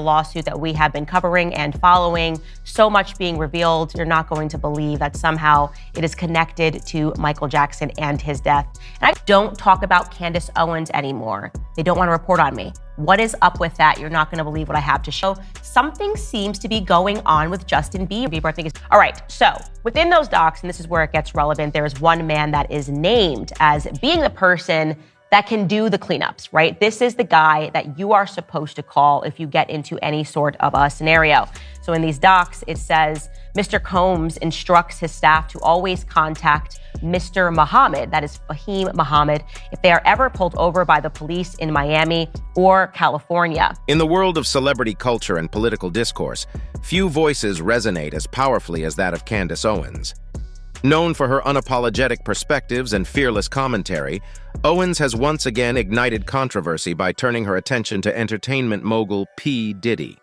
Lawsuit that we have been covering and following, so much being revealed. You're not going to believe that somehow it is connected to Michael Jackson and his death. And I don't talk about Candace Owens anymore. They don't want to report on me. What is up with that? You're not going to believe what I have to show. Something seems to be going on with Justin Bieber. I think all right, so within those docs, and this is where it gets relevant, there is one man that is named as being the person that can do the cleanups, right? This is the guy that you are supposed to call if you get into any sort of a scenario. So in these docs, it says, Mr. Combs instructs his staff to always contact Mr. Muhammad, that is Fahim Muhammad, if they are ever pulled over by the police in Miami or California. In the world of celebrity culture and political discourse, few voices resonate as powerfully as that of Candace Owens. Known for her unapologetic perspectives and fearless commentary, Owens has once again ignited controversy by turning her attention to entertainment mogul P. Diddy.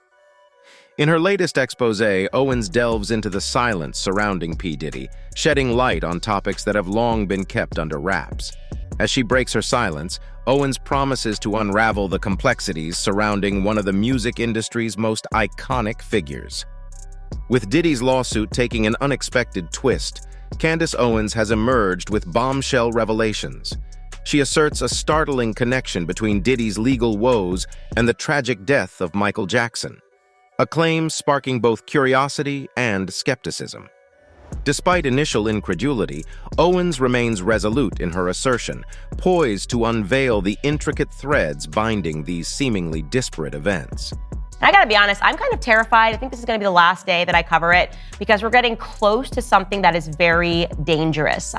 In her latest exposé, Owens delves into the silence surrounding P. Diddy, shedding light on topics that have long been kept under wraps. As she breaks her silence, Owens promises to unravel the complexities surrounding one of the music industry's most iconic figures. With Diddy's lawsuit taking an unexpected twist, Candace Owens has emerged with bombshell revelations. She asserts a startling connection between Diddy's legal woes and the tragic death of Michael Jackson, a claim sparking both curiosity and skepticism. Despite initial incredulity, Owens remains resolute in her assertion, poised to unveil the intricate threads binding these seemingly disparate events. And I gotta be honest, I'm kind of terrified. I think this is gonna be the last day that I cover it because we're getting close to something that is very dangerous.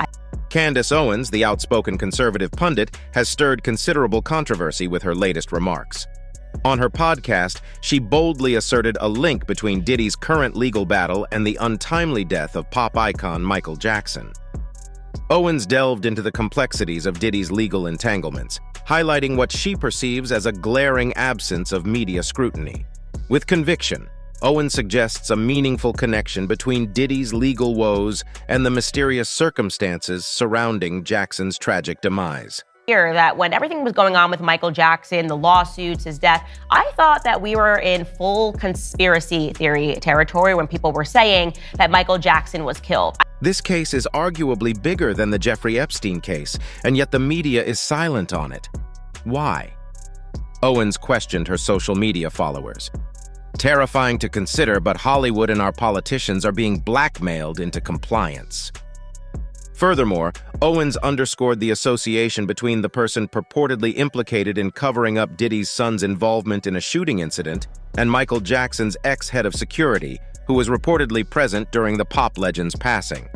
Candace Owens, the outspoken conservative pundit, has stirred considerable controversy with her latest remarks. On her podcast, she boldly asserted a link between Diddy's current legal battle and the untimely death of pop icon Michael Jackson. Owens delved into the complexities of Diddy's legal entanglements, highlighting what she perceives as a glaring absence of media scrutiny. With conviction, Owens suggests a meaningful connection between Diddy's legal woes and the mysterious circumstances surrounding Jackson's tragic demise. That when everything was going on with Michael Jackson, the lawsuits, his death, I thought that we were in full conspiracy theory territory when people were saying that Michael Jackson was killed. This case is arguably bigger than the Jeffrey Epstein case, and yet the media is silent on it. Why? Owens questioned her social media followers. Terrifying to consider, but Hollywood and our politicians are being blackmailed into compliance. Furthermore, Owens underscored the association between the person purportedly implicated in covering up Diddy's son's involvement in a shooting incident and Michael Jackson's ex-head of security, who was reportedly present during the pop legend's passing.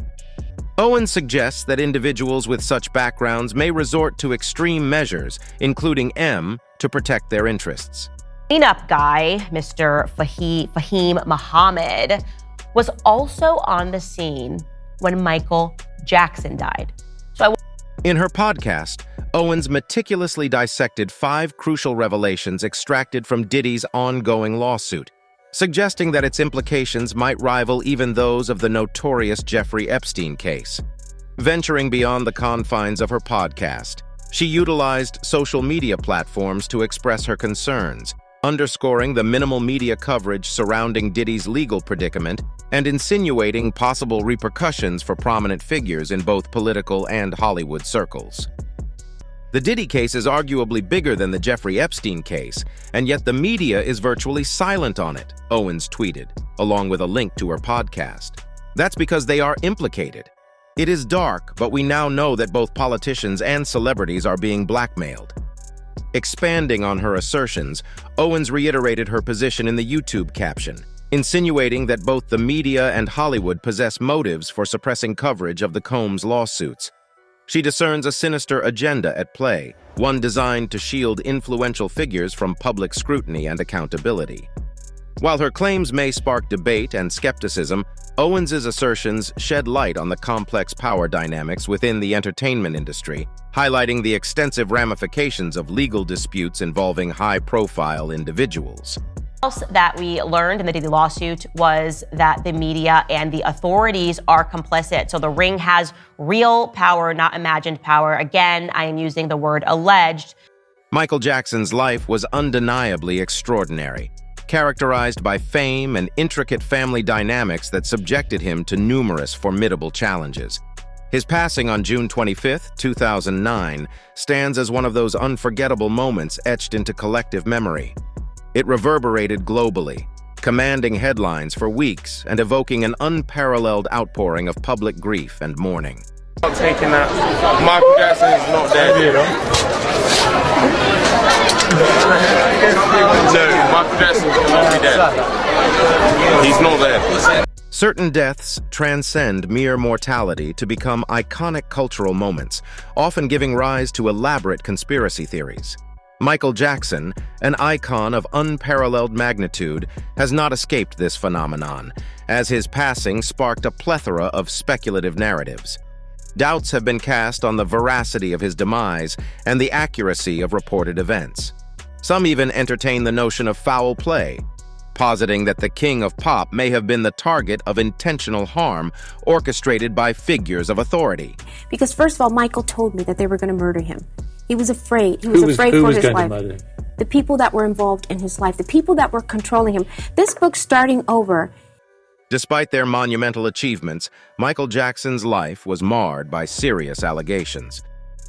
Owens suggests that individuals with such backgrounds may resort to extreme measures, including to protect their interests. Cleanup guy, Mr. Fahim Muhammad, was also on the scene when Michael Jackson died. In her podcast, Owens meticulously dissected 5 crucial revelations extracted from Diddy's ongoing lawsuit, suggesting that its implications might rival even those of the notorious Jeffrey Epstein case. Venturing beyond the confines of her podcast, she utilized social media platforms to express her concerns, underscoring the minimal media coverage surrounding Diddy's legal predicament and insinuating possible repercussions for prominent figures in both political and Hollywood circles. The Diddy case is arguably bigger than the Jeffrey Epstein case, and yet the media is virtually silent on it, Owens tweeted, along with a link to her podcast. That's because they are implicated. It is dark, but we now know that both politicians and celebrities are being blackmailed. Expanding on her assertions, Owens reiterated her position in the YouTube caption, insinuating that both the media and Hollywood possess motives for suppressing coverage of the Combs lawsuits. She discerns a sinister agenda at play, one designed to shield influential figures from public scrutiny and accountability. While her claims may spark debate and skepticism, Owens's assertions shed light on the complex power dynamics within the entertainment industry, highlighting the extensive ramifications of legal disputes involving high-profile individuals. Else that we learned in the Diddy lawsuit was that the media and the authorities are complicit. So the ring has real power, not imagined power. Again, I am using the word alleged. Michael Jackson's life was undeniably extraordinary. characterized by fame and intricate family dynamics that subjected him to numerous formidable challenges. His passing on June 25, 2009, stands as one of those unforgettable moments etched into collective memory. It reverberated globally, commanding headlines for weeks and evoking an unparalleled outpouring of public grief and mourning. Taking that, Michael Jackson is not dead. No, Michael Jackson cannot be dead. He's not dead. Certain deaths transcend mere mortality to become iconic cultural moments, often giving rise to elaborate conspiracy theories. Michael Jackson, an icon of unparalleled magnitude, has not escaped this phenomenon, as his passing sparked a plethora of speculative narratives. Doubts have been cast on the veracity of his demise and the accuracy of reported events. Some even entertain the notion of foul play, positing that the king of pop may have been the target of intentional harm orchestrated by figures of authority. Because first of all, Michael told me that they were going to murder him. He was afraid. He was afraid for his life. The people that were involved in his life, the people that were controlling him. This book, Starting Over. Despite their monumental achievements, Michael Jackson's life was marred by serious allegations.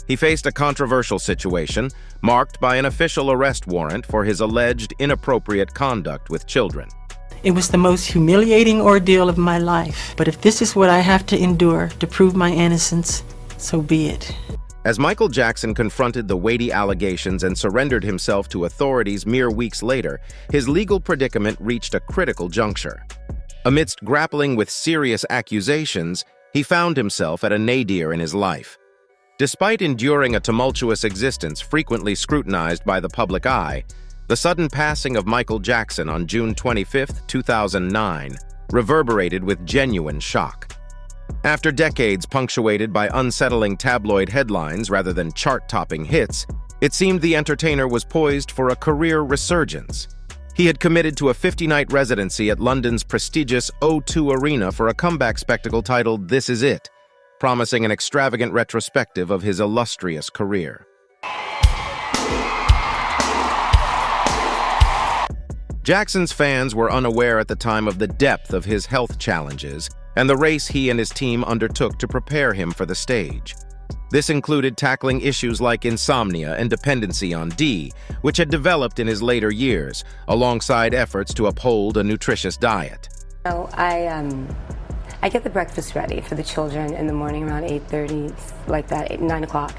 He faced a controversial situation marked by an official arrest warrant for his alleged inappropriate conduct with children. It was the most humiliating ordeal of my life, but if this is what I have to endure to prove my innocence, so be it. As Michael Jackson confronted the weighty allegations and surrendered himself to authorities mere weeks later, his legal predicament reached a critical juncture. Amidst grappling with serious accusations, he found himself at a nadir in his life. Despite enduring a tumultuous existence frequently scrutinized by the public eye, the sudden passing of Michael Jackson on June 25, 2009, reverberated with genuine shock. After decades punctuated by unsettling tabloid headlines rather than chart-topping hits, it seemed the entertainer was poised for a career resurgence. He had committed to a 50-night residency at London's prestigious O2 Arena for a comeback spectacle titled This Is It, promising an extravagant retrospective of his illustrious career. Jackson's fans were unaware at the time of the depth of his health challenges and the race he and his team undertook to prepare him for the stage. This included tackling issues like insomnia and dependency on D, which had developed in his later years, alongside efforts to uphold a nutritious diet. So I get the breakfast ready for the children in the morning around 8:30, like that, 9 o'clock.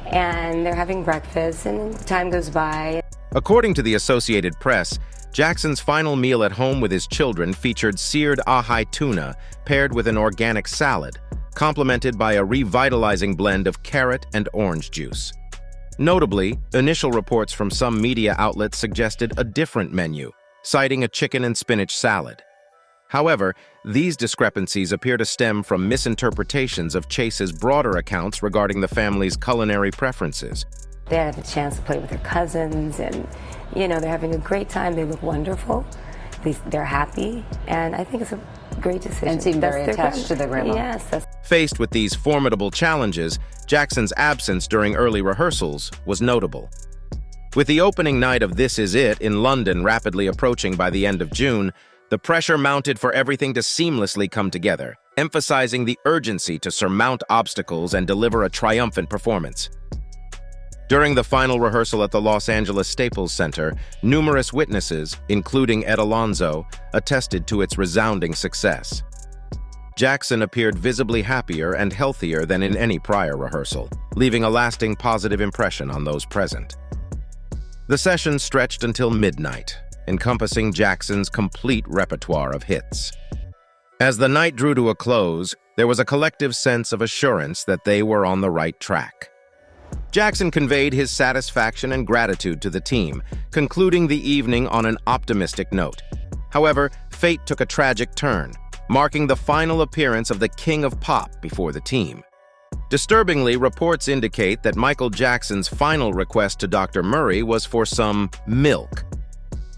And they're having breakfast and time goes by. According to the Associated Press, Jackson's final meal at home with his children featured seared ahi tuna paired with an organic salad, complemented by a revitalizing blend of carrot and orange juice. Notably, initial reports from some media outlets suggested a different menu, citing a chicken and spinach salad. However, these discrepancies appear to stem from misinterpretations of Chase's broader accounts regarding the family's culinary preferences. They have a chance to play with their cousins and, you know, they're having a great time. They look wonderful. They're happy. And I think it's a great decision. And seem very attached to their grandma. Yes. Faced with these formidable challenges, Jackson's absence during early rehearsals was notable. With the opening night of This Is It in London rapidly approaching by the end of June, the pressure mounted for everything to seamlessly come together, emphasizing the urgency to surmount obstacles and deliver a triumphant performance. During the final rehearsal at the Los Angeles Staples Center, numerous witnesses, including Ed Alonzo, attested to its resounding success. Jackson appeared visibly happier and healthier than in any prior rehearsal, leaving a lasting positive impression on those present. The session stretched until midnight, encompassing Jackson's complete repertoire of hits. As the night drew to a close, there was a collective sense of assurance that they were on the right track. Jackson conveyed his satisfaction and gratitude to the team, concluding the evening on an optimistic note. However, fate took a tragic turn, marking the final appearance of the King of Pop before the team. Disturbingly, reports indicate that Michael Jackson's final request to Dr. Murray was for some milk.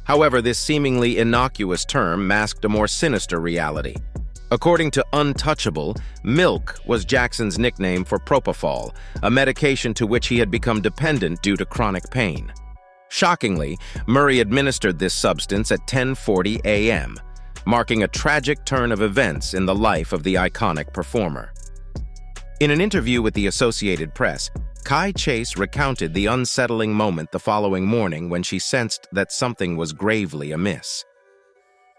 However, this seemingly innocuous term masked a more sinister reality. According to Untouchable, milk was Jackson's nickname for propofol, a medication to which he had become dependent due to chronic pain. Shockingly, Murray administered this substance at 10:40 a.m., marking a tragic turn of events in the life of the iconic performer. In an interview with the Associated Press, Kai Chase recounted the unsettling moment the following morning when she sensed that something was gravely amiss.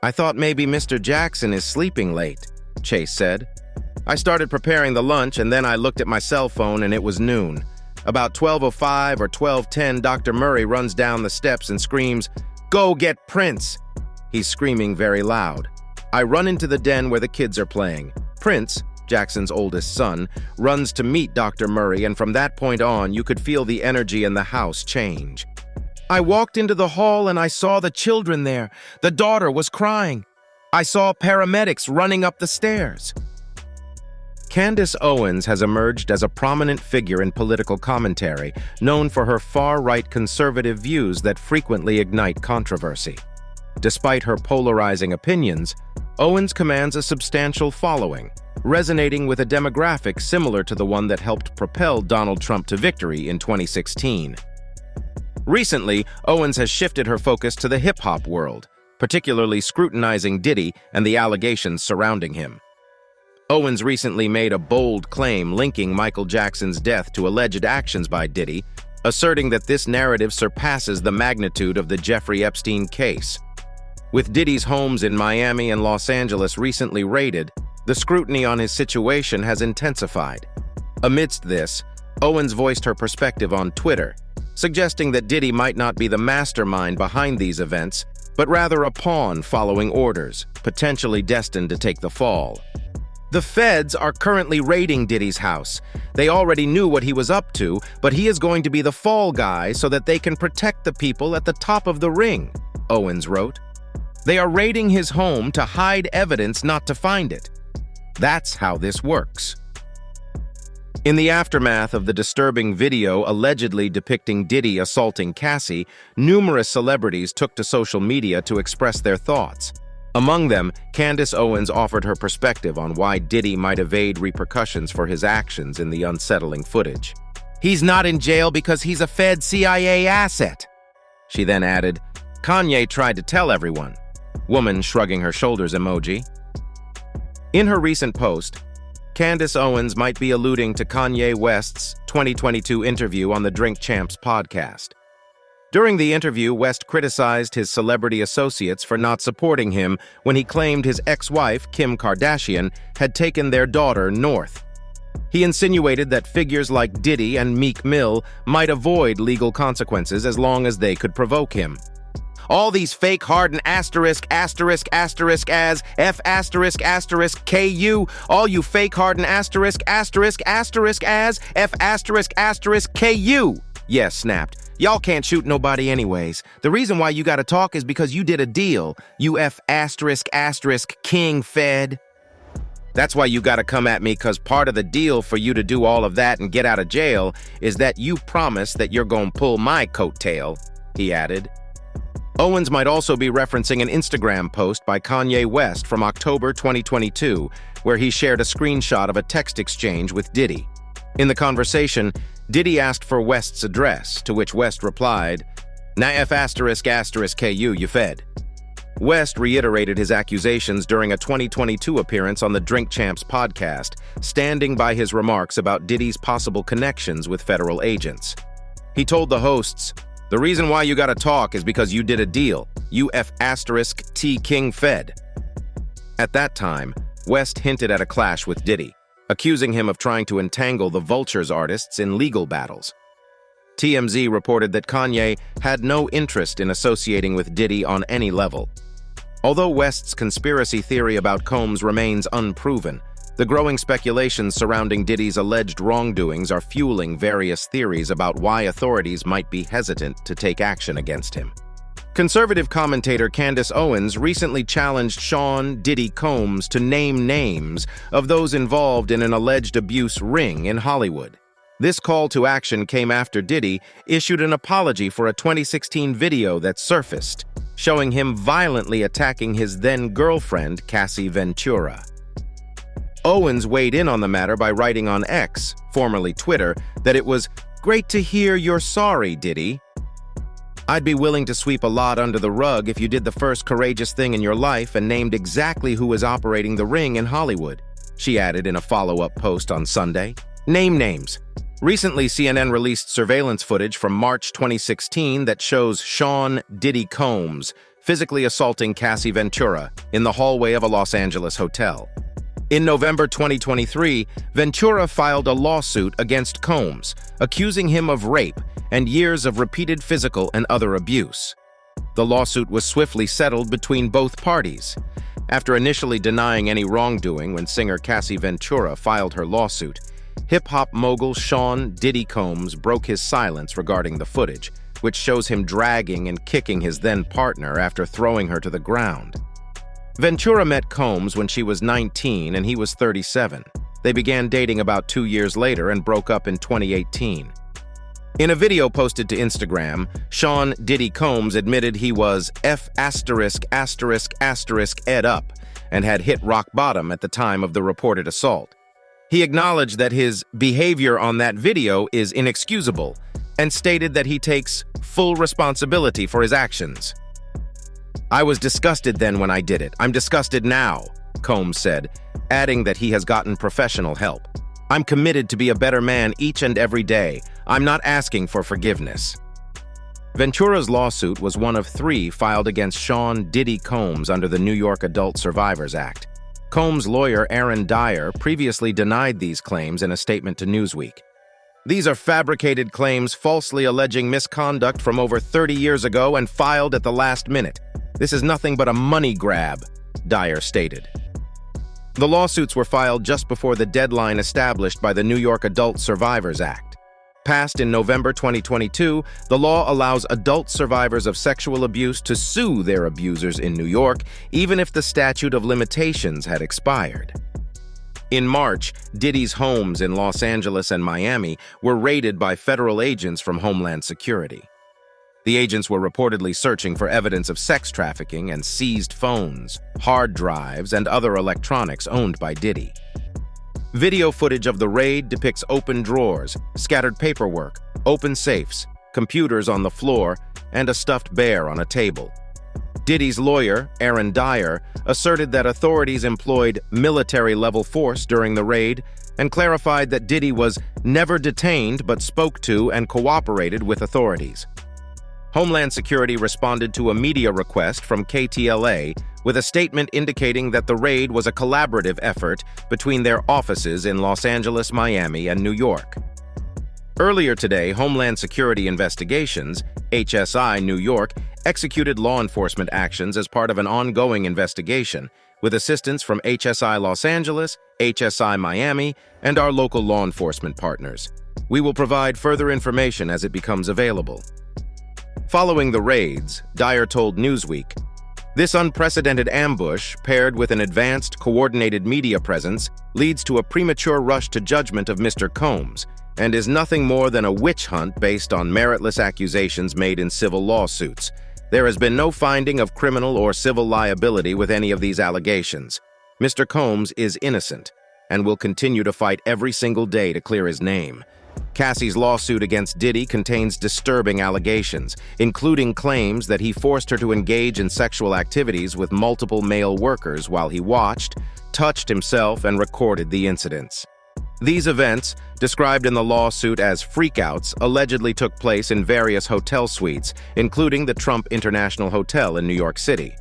"I thought maybe Mr. Jackson is sleeping late," Chase said. "I started preparing the lunch and then I looked at my cell phone and it was noon. About 12:05 or 12:10, Dr. Murray runs down the steps and screams, 'Go get Prince!' He's screaming very loud. I run into the den where the kids are playing. Prince, Jackson's oldest son, runs to meet Dr. Murray, and from that point on, you could feel the energy in the house change. I walked into the hall and I saw the children there. The daughter was crying. I saw paramedics running up the stairs." Candace Owens has emerged as a prominent figure in political commentary, known for her far-right conservative views that frequently ignite controversy. Despite her polarizing opinions, Owens commands a substantial following, resonating with a demographic similar to the one that helped propel Donald Trump to victory in 2016. Recently, Owens has shifted her focus to the hip-hop world, particularly scrutinizing Diddy and the allegations surrounding him. Owens recently made a bold claim linking Michael Jackson's death to alleged actions by Diddy, asserting that this narrative surpasses the magnitude of the Jeffrey Epstein case. With Diddy's homes in Miami and Los Angeles recently raided, the scrutiny on his situation has intensified. Amidst this, Owens voiced her perspective on Twitter, suggesting that Diddy might not be the mastermind behind these events, but rather a pawn following orders, potentially destined to take the fall. "The feds are currently raiding Diddy's house. They already knew what he was up to, but he is going to be the fall guy so that they can protect the people at the top of the ring," Owens wrote. "They are raiding his home to hide evidence, not to find it. That's how this works." In the aftermath of the disturbing video allegedly depicting Diddy assaulting Cassie, numerous celebrities took to social media to express their thoughts. Among them, Candace Owens offered her perspective on why Diddy might evade repercussions for his actions in the unsettling footage. "He's not in jail because he's a Fed CIA asset." She then added, "Kanye tried to tell everyone." Woman shrugging her shoulders emoji. In her recent post, Candace Owens might be alluding to Kanye West's 2022 interview on the Drink Champs podcast. During the interview, West criticized his celebrity associates for not supporting him when he claimed his ex-wife, Kim Kardashian, had taken their daughter north. He insinuated that figures like Diddy and Meek Mill might avoid legal consequences as long as they could provoke him. "All these fake hardened asterisk as F asterisk asterisk KU, all you fake hardened asterisk as F asterisk asterisk KU." Yes, snapped. "Y'all can't shoot nobody anyways. The reason why you gotta talk is because you did a deal, you F asterisk King Fed. That's why you gotta come at me, cause part of the deal for you to do all of that and get out of jail is that you promise that you're gonna pull my coattail," he added. Owens might also be referencing an Instagram post by Kanye West from October 2022, where he shared a screenshot of a text exchange with Diddy. In the conversation, Diddy asked for West's address, to which West replied, "Na F asterisk KU, you Fed." West reiterated his accusations during a 2022 appearance on the Drink Champs podcast, standing by his remarks about Diddy's possible connections with federal agents. He told the hosts, "The reason why you gotta talk is because you did a deal, you F asterisk King Fed." At that time, West hinted at a clash with Diddy, accusing him of trying to entangle the Vultures artists in legal battles. TMZ reported that Kanye had no interest in associating with Diddy on any level. Although West's conspiracy theory about Combs remains unproven, the growing speculations surrounding Diddy's alleged wrongdoings are fueling various theories about why authorities might be hesitant to take action against him. Conservative commentator Candace Owens recently challenged Sean Diddy Combs to name names of those involved in an alleged abuse ring in Hollywood. This call to action came after Diddy issued an apology for a 2016 video that surfaced, showing him violently attacking his then-girlfriend, Cassie Ventura. Owens weighed in on the matter by writing on X, formerly Twitter, that it was "great to hear you're sorry, Diddy." I'd be willing to sweep a lot under the rug if you did the first courageous thing in your life and named exactly who was operating the ring in Hollywood, she added in a follow-up post on Sunday. Name names. Recently, CNN released surveillance footage from March 2016 that shows Sean Diddy Combs physically assaulting Cassie Ventura in the hallway of a Los Angeles hotel. In November 2023, Ventura filed a lawsuit against Combs, accusing him of rape and years of repeated physical and other abuse. The lawsuit was swiftly settled between both parties. After initially denying any wrongdoing when singer Cassie Ventura filed her lawsuit, hip-hop mogul Sean Diddy Combs broke his silence regarding the footage, which shows him dragging and kicking his then-partner after throwing her to the ground. Ventura met Combs when she was 19 and he was 37. They began dating about 2 years later and broke up in 2018. In a video posted to Instagram, Sean Diddy Combs admitted he was Ed up and had hit rock bottom at the time of the reported assault. He acknowledged that his behavior on that video is inexcusable and stated that he takes full responsibility for his actions. "I was disgusted then when I did it. I'm disgusted now," Combs said, adding that he has gotten professional help. "I'm committed to be a better man each and every day. I'm not asking for forgiveness." Ventura's lawsuit was one of 3 filed against Sean Diddy Combs under the New York Adult Survivors Act. Combs' lawyer Aaron Dyer previously denied these claims in a statement to Newsweek. "These are fabricated claims falsely alleging misconduct from over 30 years ago and filed at the last minute. This is nothing but a money grab," Dyer stated. The lawsuits were filed just before the deadline established by the New York Adult Survivors Act. Passed in November 2022, the law allows adult survivors of sexual abuse to sue their abusers in New York, even if the statute of limitations had expired. In March, Diddy's homes in Los Angeles and Miami were raided by federal agents from Homeland Security. The agents were reportedly searching for evidence of sex trafficking and seized phones, hard drives, and other electronics owned by Diddy. Video footage of the raid depicts open drawers, scattered paperwork, open safes, computers on the floor, and a stuffed bear on a table. Diddy's lawyer, Aaron Dyer, asserted that authorities employed military-level force during the raid and clarified that Diddy was never detained but spoke to and cooperated with authorities. Homeland Security responded to a media request from KTLA with a statement indicating that the raid was a collaborative effort between their offices in Los Angeles, Miami, and New York. Earlier today, Homeland Security Investigations, HSI New York, executed law enforcement actions as part of an ongoing investigation with assistance from HSI Los Angeles, HSI Miami, and our local law enforcement partners. We will provide further information as it becomes available. Following the raids, Dyer told Newsweek, "This unprecedented ambush, paired with an advanced, coordinated media presence, leads to a premature rush to judgment of Mr. Combs, and is nothing more than a witch hunt based on meritless accusations made in civil lawsuits. There has been no finding of criminal or civil liability with any of these allegations. Mr. Combs is innocent, and will continue to fight every single day to clear his name." Cassie's lawsuit against Diddy contains disturbing allegations, including claims that he forced her to engage in sexual activities with multiple male workers while he watched, touched himself, and recorded the incidents. These events, described in the lawsuit as freakouts, allegedly took place in various hotel suites, including the Trump International Hotel in New York City.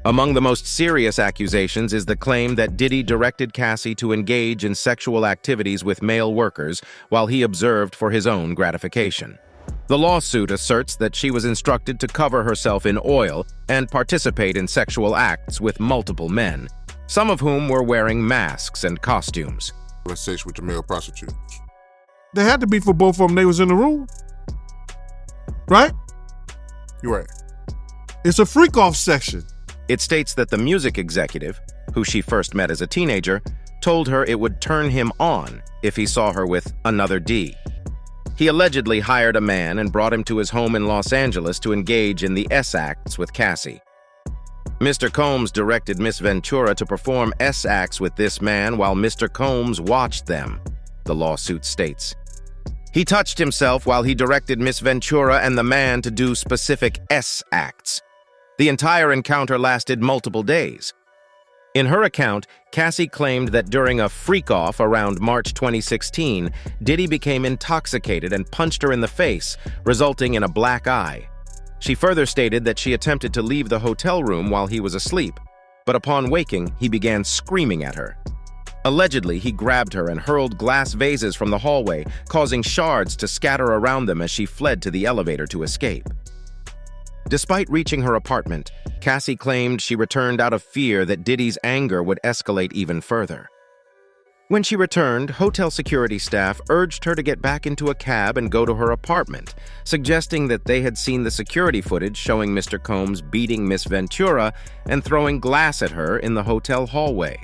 Among the most serious accusations is the claim that Diddy directed Cassie to engage in sexual activities with male workers while he observed for his own gratification. The lawsuit asserts that she was instructed to cover herself in oil and participate in sexual acts with multiple men, some of whom were wearing masks and costumes. Let's sex with the male prostitutes. They had to be for both of them. They was in the room, right? You're right. It's a freak-off section. It states that the music executive, who she first met as a teenager, told her it would turn him on if he saw her with another D. He allegedly hired a man and brought him to his home in Los Angeles to engage in the S-acts with Cassie. Mr. Combs directed Miss Ventura to perform S-acts with this man while Mr. Combs watched them, the lawsuit states. He touched himself while he directed Miss Ventura and the man to do specific S acts. The entire encounter lasted multiple days. In her account, Cassie claimed that during a freak-off around March 2016, Diddy became intoxicated and punched her in the face, resulting in a black eye. She further stated that she attempted to leave the hotel room while he was asleep, but upon waking, he began screaming at her. Allegedly, he grabbed her and hurled glass vases from the hallway, causing shards to scatter around them as she fled to the elevator to escape. Despite reaching her apartment, Cassie claimed she returned out of fear that Diddy's anger would escalate even further. When she returned, hotel security staff urged her to get back into a cab and go to her apartment, suggesting that they had seen the security footage showing Mr. Combs beating Miss Ventura and throwing glass at her in the hotel hallway,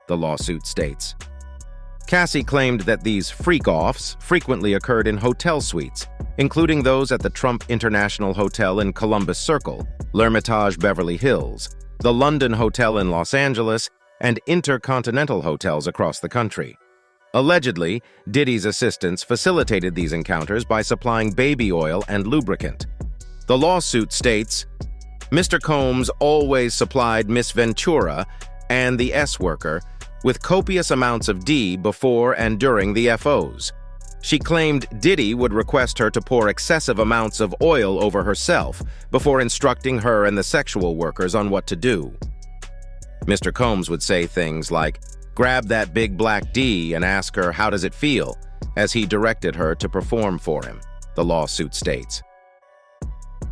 the lawsuit states. Cassie claimed that these freak-offs frequently occurred in hotel suites, including those at the Trump International Hotel in Columbus Circle, L'Hermitage Beverly Hills, the London Hotel in Los Angeles, and intercontinental hotels across the country. Allegedly, Diddy's assistants facilitated these encounters by supplying baby oil and lubricant. The lawsuit states, Mr. Combs always supplied Miss Ventura and the S worker with copious amounts of D before and during the FOs. She claimed Diddy would request her to pour excessive amounts of oil over herself before instructing her and the sexual workers on what to do. Mr. Combs would say things like, grab that big black D and ask her how does it feel, as he directed her to perform for him, the lawsuit states.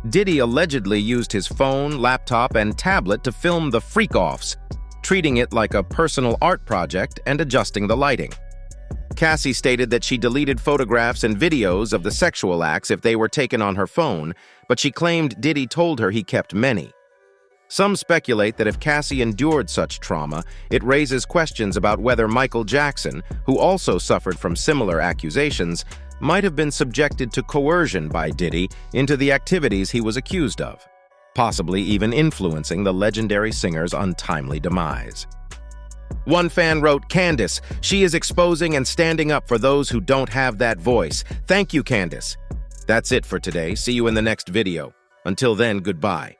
Diddy allegedly used his phone, laptop, and tablet to film the freak-offs, treating it like a personal art project and adjusting the lighting. Cassie stated that she deleted photographs and videos of the sexual acts if they were taken on her phone, but she claimed Diddy told her he kept many. Some speculate that if Cassie endured such trauma, it raises questions about whether Michael Jackson, who also suffered from similar accusations, might have been subjected to coercion by Diddy into the activities he was accused of, possibly even influencing the legendary singer's untimely demise. One fan wrote, Candace, she is exposing and standing up for those who don't have that voice. Thank you, Candace. That's it for today. See you in the next video. Until then, goodbye.